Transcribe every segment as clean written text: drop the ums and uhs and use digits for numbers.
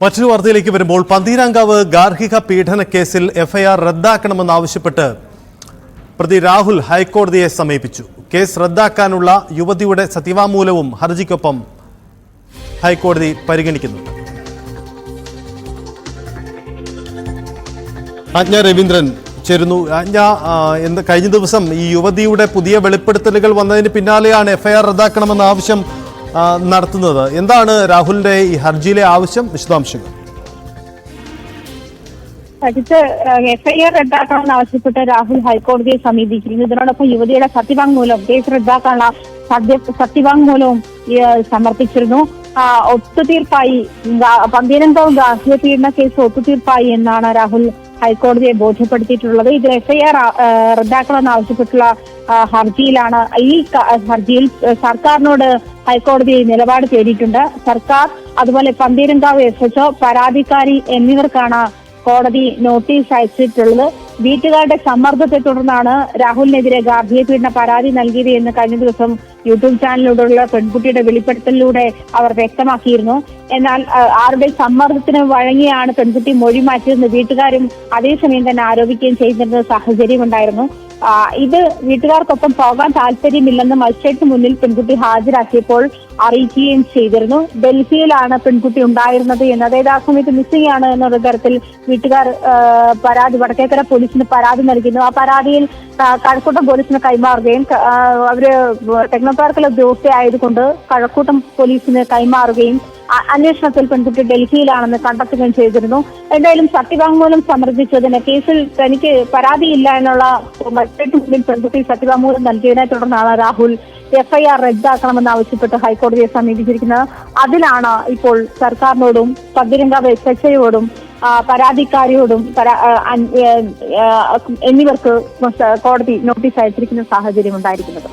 മറ്റൊരു വാർത്തയിലേക്ക് വരുമ്പോൾ പന്തീരാങ്കാവ് ഗാർഹിക പീഡന കേസിൽ എഫ്ഐആർ റദ്ദാക്കണമെന്നാവശ്യപ്പെട്ട് പ്രതി രാഹുൽ ഹൈക്കോടതിയെ സമീപിച്ചു. കേസ് റദ്ദാക്കാനുള്ള യുവതിയുടെ സത്യവാങ്മൂലവും ഹർജിക്കൊപ്പം ഹൈക്കോടതി പരിഗണിക്കുന്നുണ്ട്. ആജ്ഞ രവീന്ദ്രൻ ചേരുന്നു. ആജ്ഞ, കഴിഞ്ഞ ദിവസം ഈ യുവതിയുടെ പുതിയ വെളിപ്പെടുത്തലുകൾ വന്നതിന് പിന്നാലെയാണ് എഫ്ഐആർ റദ്ദാക്കണമെന്ന ആവശ്യം നടത്തുന്നത്. എന്താണ് രാഹുലിന്റെ ഈ ഹർജിയിലെ ആവശ്യം? വിശദാംശങ്ങൾ. എഫ്ഐആർ റദ്ദാക്കണമെന്ന് ആവശ്യപ്പെട്ട് രാഹുൽ ഹൈക്കോടതിയെ സമീപിച്ചിരുന്നു. ഇതിനോടൊപ്പം യുവതിയുടെ സത്യവാങ്മൂലം, കേസ് റദ്ദാക്കാനുള്ള സത്യവാങ്മൂലവും സമർപ്പിച്ചിരുന്നു. ഒത്തുതീർപ്പായി പന്തീരങ്കാവ് ഗാർഹിക പീഡന കേസ് ഒത്തുതീർപ്പായി എന്നാണ് രാഹുൽ ഹൈക്കോടതിയെ ബോധ്യപ്പെടുത്തിയിട്ടുള്ളത്. ഇതിൽ എഫ്ഐആർ റദ്ദാക്കണമെന്ന് ആവശ്യപ്പെട്ടുള്ള ഹർജിയിലാണ്. ഈ ഹർജിയിൽ സർക്കാരിനോട് ഹൈക്കോടതി നിലപാട് തേടിയിട്ടുണ്ട്. സർക്കാർ, അതുപോലെ പന്തീരങ്കാവ് SHO, പരാതിക്കാരി എന്നിവർക്കാണ് കോടതി നോട്ടീസ് അയച്ചിട്ടുള്ളത്. വീട്ടുകാരുടെ സമ്മർദ്ദത്തെ തുടർന്നാണ് രാഹുലിനെതിരെ ഗാർഹിക പീഡന പരാതി നൽകിയത് എന്ന് കഴിഞ്ഞ ദിവസം യൂട്യൂബ് ചാനലിലൂടെയുള്ള പെൺകുട്ടിയുടെ വെളിപ്പെടുത്തലിലൂടെ അവർ വ്യക്തമാക്കിയിരുന്നു. എന്നാൽ ആരുടെ സമ്മർദ്ദത്തിന് വഴങ്ങിയാണ് പെൺകുട്ടി മൊഴി മാറ്റിയതെന്ന് വീട്ടുകാരും അതേസമയം തന്നെ ആരോപിക്കുകയും ചെയ്യുന്ന സാഹചര്യമുണ്ടായിരുന്നു. ഇത് വീട്ടുകാർക്കൊപ്പം പോകാൻ താല്പര്യമില്ലെന്ന് മജിസ്ട്രേറ്റിന് മുന്നിൽ പെൺകുട്ടി ഹാജരാക്കിയപ്പോൾ അറിയിക്കുകയും ചെയ്തിരുന്നു. ഡൽഹിയിലാണ് പെൺകുട്ടി ഉണ്ടായിരുന്നത് എന്ന്, അതായത് ആ സമയത്ത് മിസ്സിംഗ് ആണ് എന്നുള്ള തരത്തിൽ വീട്ടുകാർ വടക്കേക്കര പോലീസിന് പരാതി നൽകുന്നു. ആ പരാതിയിൽ കഴക്കൂട്ടം പോലീസിന് കൈമാറുകയും അവര് ടെക്നോപാർക്കിലെ ഉദ്യോഗസ്ഥയായതുകൊണ്ട് കഴക്കൂട്ടം പോലീസിന് കൈമാറുകയും അന്വേഷണത്തിൽ പെൺകുട്ടി ഡൽഹിയിലാണെന്ന് കണ്ടെത്തുകയും ചെയ്തിരുന്നു. എന്തായാലും സത്യവാങ്മൂലം സമർപ്പിച്ചതിന് കേസിൽ തനിക്ക് പരാതിയില്ല എന്നുള്ള മജിസ്ട്രേറ്റിന് മുന്നിൽ പെൺകുട്ടി സത്യവാങ്മൂലം നൽകിയതിനെ തുടർന്നാണ് രാഹുൽ എഫ്ഐആർ റദ്ദാക്കണമെന്ന് ആവശ്യപ്പെട്ട് ഹൈക്കോടതിയെ സമീപിച്ചിരിക്കുന്നത്. അതിലാണ് ഇപ്പോൾ സർക്കാരിനോടും പന്തീരങ്കാവ് SHOയോടും പരാതിക്കാരിയോടും എന്നിവർക്ക് കോടതി നോട്ടീസ് അയച്ചിരിക്കുന്ന സാഹചര്യം ഉണ്ടായിരിക്കുന്നത്.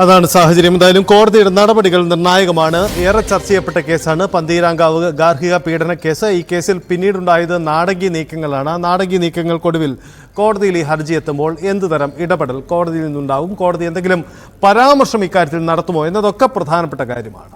അതാണ് സാഹചര്യം. എന്തായാലും കോടതിയുടെ നടപടികൾ നിർണായകമാണ്. ഏറെ ചർച്ച ചെയ്യപ്പെട്ട കേസാണ് പന്തീരാങ്കാവ് ഗാർഹിക പീഡന കേസ്. ഈ കേസിൽ പിന്നീടുണ്ടായത് നാടകീയ നീക്കങ്ങളാണ്. നാടകീയ നീക്കങ്ങൾക്കൊടുവിൽ കോടതിയിൽ ഈ ഹർജി എത്തുമ്പോൾ എന്തുതരം ഇടപെടൽ കോടതിയിൽ നിന്നുണ്ടാവും, കോടതി എന്തെങ്കിലും പരാമർശം ഇക്കാര്യത്തിൽ നടത്തുമോ എന്നതൊക്കെ പ്രധാനപ്പെട്ട കാര്യമാണ്.